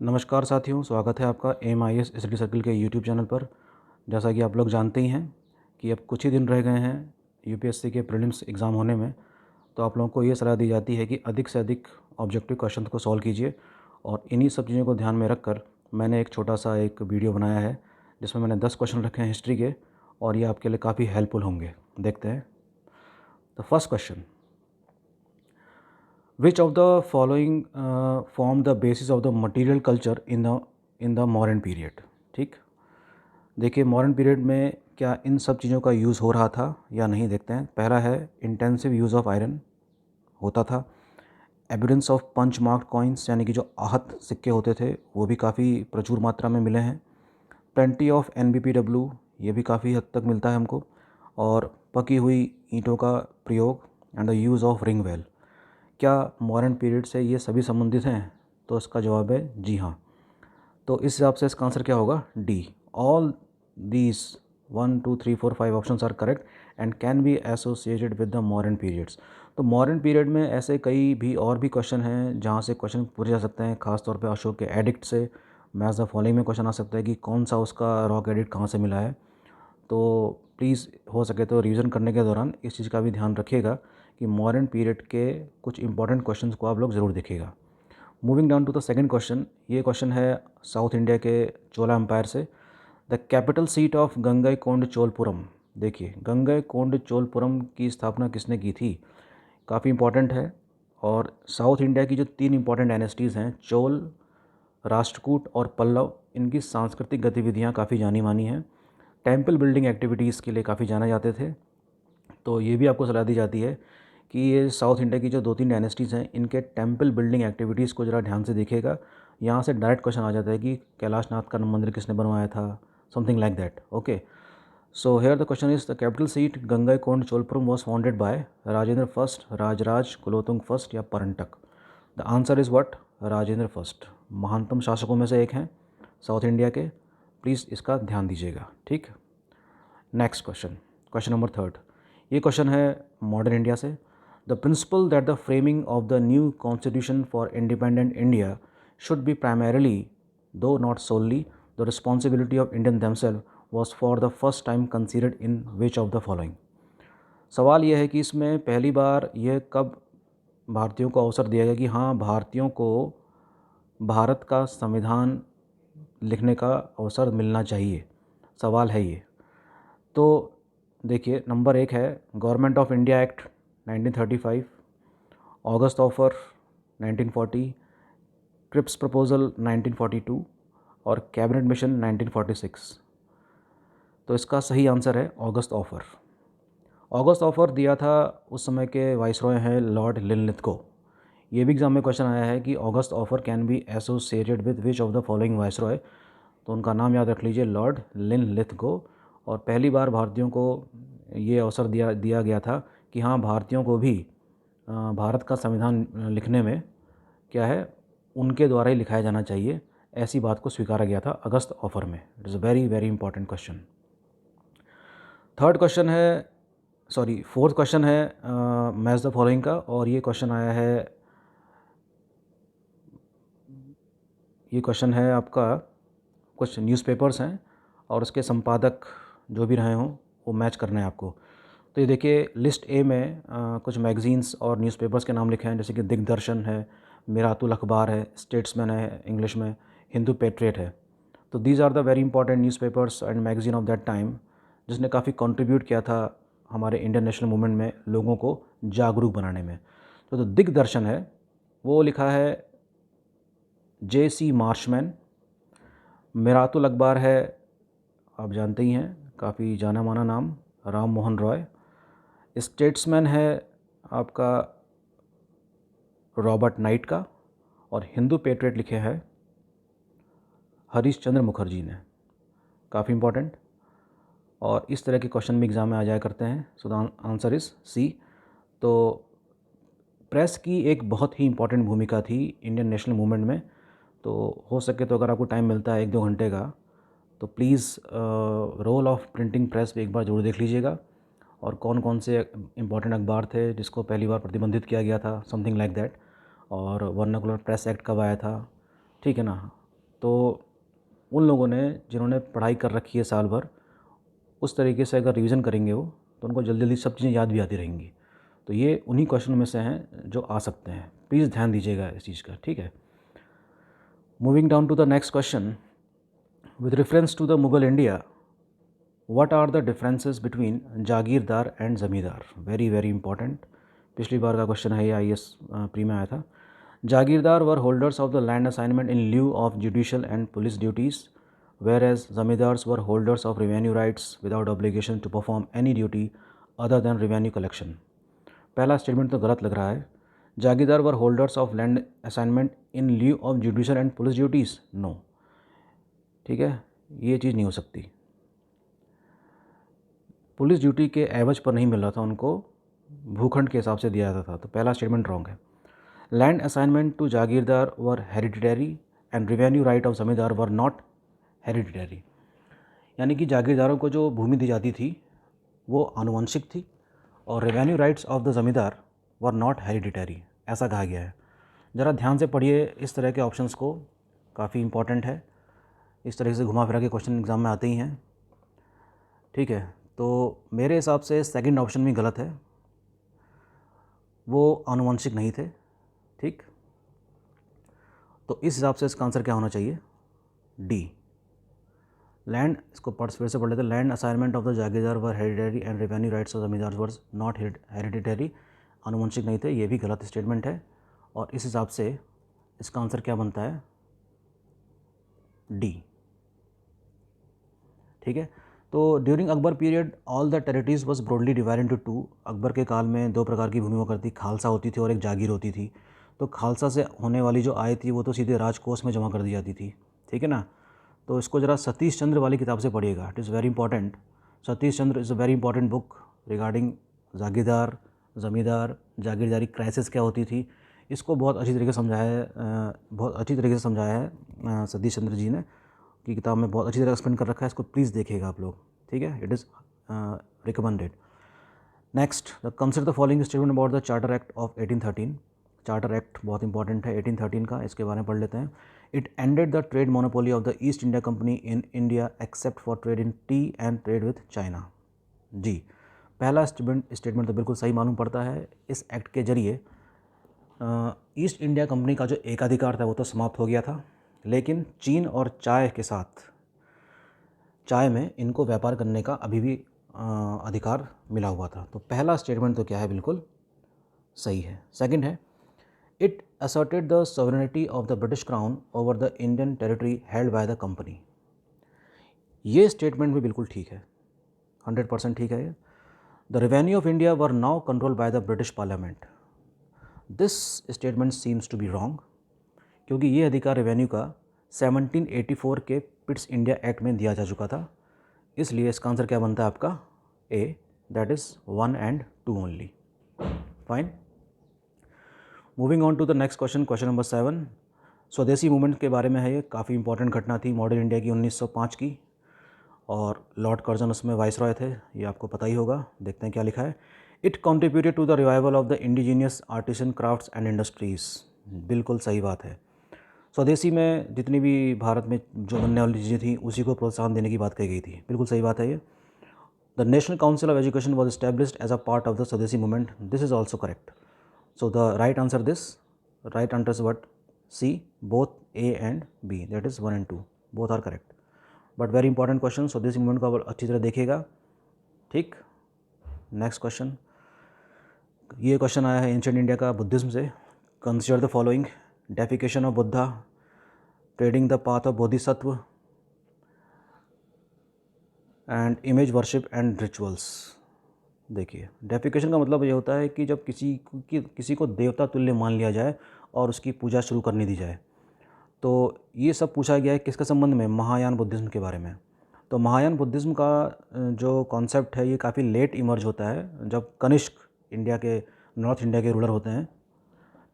नमस्कार साथियों, स्वागत है आपका AIMS स्टडी सर्कल के यूट्यूब चैनल पर। जैसा कि आप लोग जानते ही हैं कि अब कुछ ही दिन रह गए हैं यूपीएससी के प्रीलिम्स एग्ज़ाम होने में। तो आप लोगों को ये सलाह दी जाती है कि अधिक से अधिक ऑब्जेक्टिव क्वेश्चन को सॉल्व कीजिए। और इन्हीं सब चीज़ों को ध्यान में रखकर मैंने एक छोटा सा एक वीडियो बनाया है जिसमें मैंने 10 क्वेश्चन रखे हैं हिस्ट्री के, और ये आपके लिए काफ़ी हेल्पफुल होंगे। देखते हैं। The first question, Which of the following form the basis of the material culture in the modern period? ठीक, देखिए मॉडर्न पीरियड में क्या इन सब चीज़ों का यूज़ हो रहा था या नहीं, देखते हैं। पहला है इंटेंसिव यूज़ ऑफ आयरन होता था। Evidence of punch marked coins यानी कि जो आहत सिक्के होते थे वो भी काफ़ी प्रचुर मात्रा में मिले हैं। प्लेंटी ऑफ NBPW, ये भी काफ़ी हद तक मिलता है हमको। और पकी हुई ईंटों का प्रयोग and the use of ring well. क्या मॉडर्न पीरियड से ये सभी संबंधित हैं? तो इसका जवाब है जी हाँ। तो इस हिसाब से इसका आंसर क्या होगा? D. All these 1 2 3 4 5 options are correct and can be associated with the modern periods. तो मॉडर्न पीरियड में ऐसे कई भी और भी क्वेश्चन हैं जहाँ से क्वेश्चन पूछे जा सकते हैं, खासतौर पे अशोक के एडिक्ट से मैच द फॉलोइंग में क्वेश्चन आ सकता है कि कौन सा उसका रॉक एडिक्ट कहाँ से मिला है। तो प्लीज़ हो सके तो रिवीजन करने के दौरान इस चीज़ का भी ध्यान रखिएगा कि मॉडर्न पीरियड के कुछ इंपॉर्टेंट क्वेश्चंस को आप लोग ज़रूर देखिएगा। Moving down to the second question, ये क्वेश्चन है साउथ इंडिया के चोला एम्पायर से। The capital seat of Gangaikonda Cholapuram. देखिए गंगईकोंड चोलपुरम की स्थापना किसने की थी? काफ़ी इंपॉर्टेंट है। और साउथ इंडिया की जो 3 इंपॉर्टेंट डायनेस्टीज़ हैं, चोल, राष्ट्रकूट और पल्लव, इनकी सांस्कृतिक गतिविधियाँ काफ़ी जानी मानी हैं। टेम्पल बिल्डिंग एक्टिविटीज़ के लिए काफ़ी जाने जाते थे। तो ये भी आपको सलाह दी जाती है कि ये साउथ इंडिया की जो 2-3 डायनेस्टीज़ हैं, इनके टेम्पल बिल्डिंग एक्टिविटीज़ को ज़रा ध्यान से देखिएगा। यहाँ से डायरेक्ट क्वेश्चन आ जाता है कि कैलाश नाथ का मंदिर किसने बनवाया था, something like that. Okay, so here the question is the capital seat Gangaikonda Cholapuram was founded by Rajendra first, Rajaraja, Kulothunga first या Parantaka. The answer is what? Rajendra first महानतम शासकों में से एक हैं साउथ इंडिया के। प्लीज़ इसका ध्यान दीजिएगा। ठीक, next question, question number third. ये क्वेश्चन है मॉडर्न इंडिया से। The principle that the framing of the new constitution for independent India should be primarily, though not solely, the responsibility of Indian themselves was for the first time considered in which of the following. सवाल यह है कि इसमें पहली बार यह कब भारतीयों को अवसर दिया गया कि हाँ, भारतीयों को भारत का संविधान लिखने का अवसर मिलना चाहिए। सवाल है ये। तो देखिए, नंबर 1 है government of India act 1935, August offer 1940, Cripps proposal 1942 और कैबिनेट मिशन 1946। तो इसका सही आंसर है ऑगस्ट ऑफर। ऑगस्ट ऑफर दिया था उस समय के वाइसरॉय हैं लॉर्ड लिनलिथ को। ये भी एग्जाम में क्वेश्चन आया है कि August offer can be associated with which of the following viceroy. तो उनका नाम याद रख लीजिए, लॉर्ड लिनलिथ को। और पहली बार भारतीयों को ये अवसर दिया गया था कि हाँ, भारतीयों को भी भारत का संविधान लिखने में क्या है, उनके द्वारा ही लिखाया जाना चाहिए। ऐसी बात को स्वीकारा गया था अगस्त ऑफर में। It is a very very important question. Third question है, सॉरी फोर्थ क्वेश्चन है मैच द फॉलोइंग का। और ये क्वेश्चन आया है, ये क्वेश्चन है आपका, कुछ न्यूज़पेपर्स हैं और उसके संपादक जो भी रहे हों वो मैच करना है आपको। तो ये देखिए, लिस्ट ए में कुछ मैगज़ीन्स और न्यूज़पेपर्स के नाम लिखे हैं, जैसे कि दिग्दर्शन है, मिरातुल अखबार है, स्टेट्समैन है इंग्लिश में, हिंदू पेट्रियट है। तो these are the very important newspapers and magazine of that time, जिसने काफ़ी कंट्रीब्यूट किया था हमारे इंडियन नेशनल मूवमेंट में लोगों को जागरूक बनाने में। तो जो दिग्दर्शन है वो लिखा है JC मार्शमैन। मिरातुल अखबार है, आप जानते ही हैं, काफ़ी जाना माना नाम, राम मोहन रॉय। स्टेट्समैन है आपका रॉबर्ट नाइट का। और हिंदू पेट्रियट लिखे हैं हरीश चंद्र मुखर्जी ने। काफ़ी इंपॉर्टेंट, और इस तरह के क्वेश्चन भी एग्ज़ाम में आ जाया करते हैं। So the answer is C. तो प्रेस की एक बहुत ही इंपॉर्टेंट भूमिका थी इंडियन नेशनल मूवमेंट में। तो हो सके तो अगर आपको टाइम मिलता है 1-2 घंटे का, तो please role of printing press भी एक बार ज़रूर देख लीजिएगा। और कौन कौन से इंपॉर्टेंट अखबार थे जिसको पहली बार प्रतिबंधित किया गया था, समथिंग लाइक दैट। और वर्नाकुलर प्रेस एक्ट कब आया था, ठीक है ना। तो उन लोगों ने जिन्होंने पढ़ाई कर रखी है साल भर, उस तरीके से अगर रिवीजन करेंगे वो, तो उनको जल्दी जल्दी सब चीज़ें याद भी आती रहेंगी। तो ये उन्हीं क्वेश्चन में से हैं जो आ सकते हैं, प्लीज़ ध्यान दीजिएगा इस चीज़ का, ठीक है। Moving down to the next question, with reference to the Mughal India, what are the differences between jagirdar and zamindar? Very very important, पिछली बार का क्वेश्चन है, ये IAS प्री में आया था। Jagirdar were holders of the land assignment in lieu of judicial and police duties, whereas zamindars were holders of revenue rights without obligation to perform any duty other than revenue collection. पहला statement तो गलत लग रहा है। Jagirdar were holders of land assignment in lieu of judicial and police duties, no, ठीक है, ये चीज़ नहीं हो सकती। पुलिस ड्यूटी के एवज पर नहीं मिल रहा था उनको, भूखंड के हिसाब से दिया जाता था, तो पहला स्टेटमेंट रॉन्ग है। Land assignment to jagirdar were hereditary and revenue right of zamindar were not hereditary, यानी कि जागीरदारों को जो भूमि दी जाती थी वो आनुवंशिक थी और रेवेन्यू राइट्स ऑफ द ज़मींदार वर नॉट हेरिडिटरी, ऐसा कहा गया है। ज़रा ध्यान से पढ़िए इस तरह के ऑप्शंस को, काफ़ी इंपॉर्टेंट है। इस तरह से घुमा फिरा के क्वेश्चन एग्ज़ाम में आते ही हैं, ठीक है। तो मेरे हिसाब से सेकंड ऑप्शन भी गलत है, वो आनुवंशिक नहीं थे, ठीक। तो इस हिसाब से इसका आंसर क्या होना चाहिए? डी, लैंड, इसको फिर से पढ़ लेते हैं। Land assignment of the jagirdar were hereditary and revenue rights of zamindar were not hereditary, आनुवंशिक नहीं थे, ये भी गलत स्टेटमेंट है। और इस हिसाब से इसका आंसर क्या बनता है? डी, ठीक है। तो during Akbar period all the territories was broadly divide into two. Akbar के काल में दो प्रकार की भूमि हुआ करती, खालसा होती थी और एक जागीर होती थी। तो खालसा से होने वाली जो आय थी वो तो सीधे राजकोष में जमा कर दी जाती थी, ठीक है ना। तो इसको ज़रा सतीश चंद्र वाली किताब से पढ़िएगा, it is very important. Satish Chandra is a very important book regarding jagirdar, zamindar, jagirdari crisis क्या होती थी, इसको बहुत अच्छी तरीके से समझाया है, बहुत अच्छी तरीके से समझाया है सतीश चंद्र जी ने, की किताब में बहुत अच्छी तरह एक्सप्लेन कर रखा है। इसको प्लीज़ देखिएगा आप लोग, ठीक है, it is recommended. Next, the consider the following statement about the charter act of 1813। Charter act बहुत इंपॉर्टेंट है 1813 का, इसके बारे में पढ़ लेते हैं। It ended the trade monopoly of the East India company in India except for trade in tea and trade with China. जी, पहला स्टेटमेंट तो बिल्कुल सही मालूम पड़ता है। इस एक्ट के जरिए ईस्ट इंडिया कंपनी का जो एकाधिकार था वो तो समाप्त हो गया था, लेकिन चीन और चाय के साथ, चाय में इनको व्यापार करने का अभी भी अधिकार मिला हुआ था। तो पहला स्टेटमेंट तो क्या है, बिल्कुल सही है। सेकंड है, it asserted the sovereignty of the British Crown over the Indian territory held by the company। ये स्टेटमेंट भी बिल्कुल ठीक है, 100% ठीक है। The revenue of India were now control by the British parliament. This statement seems to be wrong, क्योंकि ये अधिकार रेवेन्यू का 1784 के पिट्स इंडिया एक्ट में दिया जा चुका था। इसलिए इसका आंसर क्या बनता है आपका? A, that is 1 and 2 only. Fine, moving on to the next question, question number 7। Swadeshi movement के बारे में है, ये काफ़ी इंपॉर्टेंट घटना थी मॉडर्न इंडिया की 1905 की, और लॉर्ड कर्जन उसमें वाइसरॉय थे, ये आपको पता ही होगा। देखते हैं क्या लिखा है। It contributed to the revival of the indigenous artisan crafts and industries. बिल्कुल सही बात है। स्वदेशी में जितनी भी भारत में जो बनने वाली चीज़ें थी उसी को प्रोत्साहन देने की बात कही गई थी, बिल्कुल सही बात है ये। The national council of education was established as a part of the Swadeshi movement, this is also correct. So the right answer is what? C, both A and B, that is 1 and 2, both are correct. But very important question, so this movement को अच्छी तरह देखिएगा, ठीक। Next question, ये question आया है ancient India का Buddhism से। Consider the following, defecation of Buddha, trading the path of Bodhisattva and image worship and rituals. देखिए, डेफिकेशन का मतलब ये होता है कि जब किसी को देवता तुल्य मान लिया जाए और उसकी पूजा शुरू करने दी जाए। तो ये सब पूछा गया है किसके संबंध में? महायान बुद्धिज़्म के बारे में। तो महायान बुद्धिज़्म का जो कॉन्सेप्ट है ये काफ़ी लेट इमर्ज होता है, जब कनिष्क इंडिया के, नॉर्थ इंडिया के रूलर होते हैं,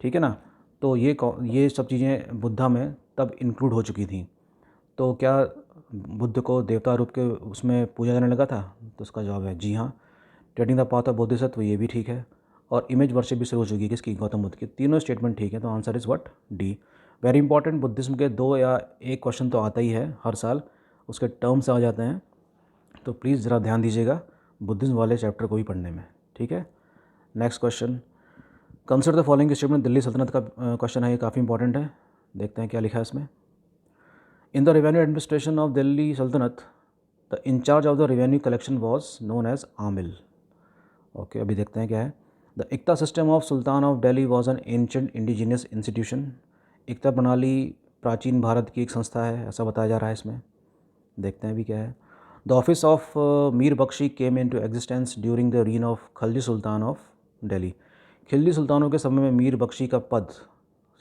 ठीक है ना। तो ये सब चीज़ें बुद्धा में तब इंक्लूड हो चुकी थी। तो क्या बुद्ध को देवता रूप के उसमें पूजा करने लगा था? तो उसका जवाब है जी हाँ। Trading the path of Bodhisattva, ये भी ठीक है। और इमेज वर्शिप भी शुरू हो चुकी है किसकी? गौतम बुद्ध की। तीनों स्टेटमेंट ठीक है, तो answer is what? D. Very important, Buddhism के 2 या 1 क्वेश्चन तो आता ही है हर साल, उसके टर्म्स आ जाते हैं, तो प्लीज़ ज़रा ध्यान दीजिएगा बुद्धिज़्म वाले चैप्टर को भी पढ़ने में, ठीक है। Next question, consider the following statement, Delhi सल्तनत का क्वेश्चन है, ये काफ़ी इंपॉर्टेंट है। देखते हैं क्या लिखा है इसमें। In the revenue administration of Delhi sultanate the in charge of the revenue collection was known as amil. Okay, अभी देखते हैं क्या है। The iqta system of sultan of Delhi was an ancient indigenous institution. Iqta प्रणाली प्राचीन भारत की एक संस्था है, ऐसा बताया जा रहा है इसमें। देखते हैं अभी क्या है। The office of Mir Bakhshi came into existence during the reign of Khalji sultan of Delhi. Khilji सुल्तानों के समय में मीर बख्शी का पद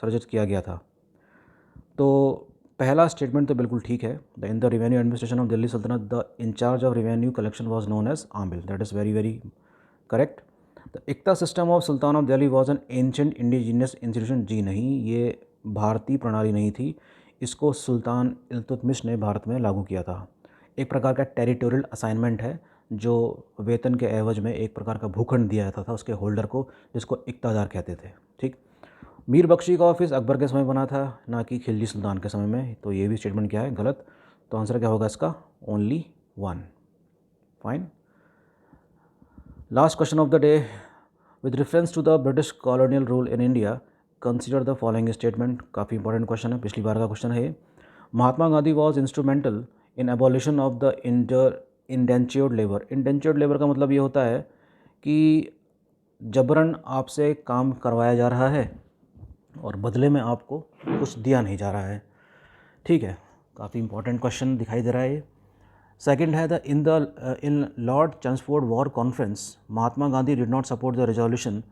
सृजित किया गया था। तो पहला स्टेटमेंट तो बिल्कुल ठीक है। The in the revenue administration of Delhi sultanate the in charge of revenue collection was known as amil, that is very very correct. The iqta system of sultan of Delhi was an ancient indigenous institution, जी नहीं, ये भारतीय प्रणाली नहीं थी, इसको सुल्तान इल्तुतमिश ने भारत में लागू किया था। एक प्रकार का टेरिटोरियल असाइनमेंट है, जो वेतन के एवज में एक प्रकार का भूखंड दिया जाता था उसके होल्डर को, जिसको इक्तादार कहते थे, ठीक। मीर बख्शी का ऑफिस अकबर के समय बना था, ना कि खिलजी सुल्तान के समय में, तो ये भी स्टेटमेंट क्या है, गलत। तो आंसर क्या होगा इसका, only 1। Fine. Last question of the day, with reference to the British colonial rule in India consider the following statement. काफ़ी इंपॉर्टेंट क्वेश्चन है, पिछली बार का क्वेश्चन है ये। Mahatma Gandhi was instrumental in abolition of the indentured labour. Indentured labour का मतलब ये होता है कि जबरन आपसे काम करवाया जा रहा है और बदले में आपको कुछ दिया नहीं जा रहा है, ठीक है। काफ़ी इंपॉर्टेंट क्वेश्चन दिखाई दे रहा है ये। सेकंड है, in Lord Chelmsford war conference Mahatma Gandhi did not support the resolution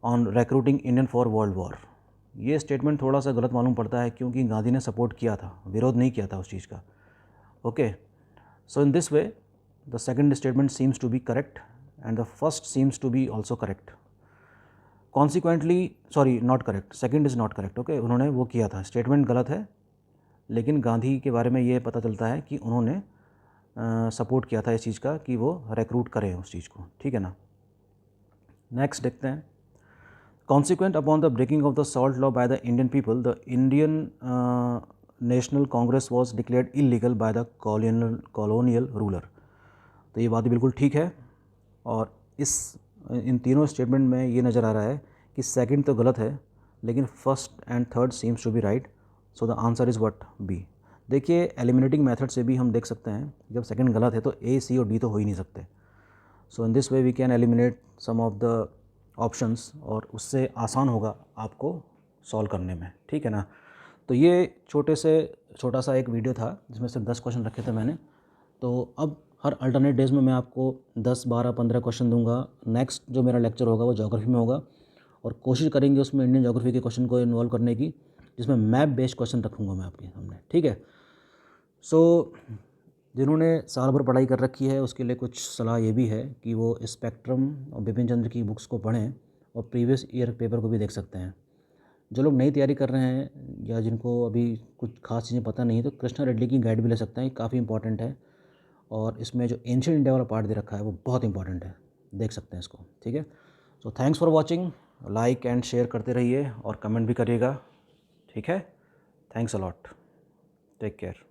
on recruiting Indian for world war. ये स्टेटमेंट थोड़ा सा गलत मालूम पड़ता है, क्योंकि गांधी ने सपोर्ट किया था, विरोध नहीं किया था उस चीज़ का। Okay, so in this way the second statement seems to be correct and the first seems to be also correct. Consequently, sorry, not correct, second is not correct. Okay, उन्होंने वो किया था, स्टेटमेंट गलत है, लेकिन गांधी के बारे में ये पता चलता है कि उन्होंने सपोर्ट किया था इस चीज़ का, कि वो रिक्रूट करें उस चीज़ को, ठीक है ना। नेक्स्ट देखते हैं। Consequent upon the breaking of the salt law by the Indian people the Indian National Congress was declared illegal by the colonial ruler. तो ये बात भी बिल्कुल ठीक है, और इन तीनों स्टेटमेंट में ये नज़र आ रहा है कि सेकंड तो गलत है, लेकिन first and third seems to be right, so the answer is what, B. देखिए, एलिमिनेटिंग मेथड से भी हम देख सकते हैं, जब सेकंड गलत है तो ए, सी और डी तो हो ही नहीं सकते। So in this way we can eliminate some of the options, और उससे आसान होगा आपको सॉल्व करने में, ठीक है ना। तो ये छोटा सा एक वीडियो था, जिसमें सिर्फ 10 क्वेश्चन रखे थे मैंने। तो अब हर अल्टरनेट डेज़ में मैं आपको 10, 12, 15 क्वेश्चन दूंगा। नेक्स्ट जो मेरा लेक्चर होगा वो ज्योग्राफी में होगा, और कोशिश करेंगे उसमें इंडियन ज्योग्राफी के क्वेश्चन को इन्वॉल्व करने की, जिसमें मैप बेस्ड क्वेश्चन रखूँगा मैं आपके सामने, ठीक है। सो जिन्होंने साल भर पढ़ाई कर रखी है, उसके लिए कुछ सलाह ये भी है कि वो स्पेक्ट्रम और बिपिन चंद्र की बुक्स को पढ़ें, और प्रीवियस ईयर पेपर को भी देख सकते हैं। जो लोग नई तैयारी कर रहे हैं, या जिनको अभी कुछ खास चीज़ें पता नहीं है, तो कृष्णा रेड्डी की गाइड भी ले सकते हैं, काफ़ी इंपॉर्टेंट है। और इसमें जो एंशिएंट इंडिया वाला पार्ट दे रखा है वो बहुत इंपॉर्टेंट है, देख सकते हैं इसको, ठीक है। So thanks for watching, like and share करते रहिए और कमेंट भी करिएगा, ठीक है। Thanks a lot, take care.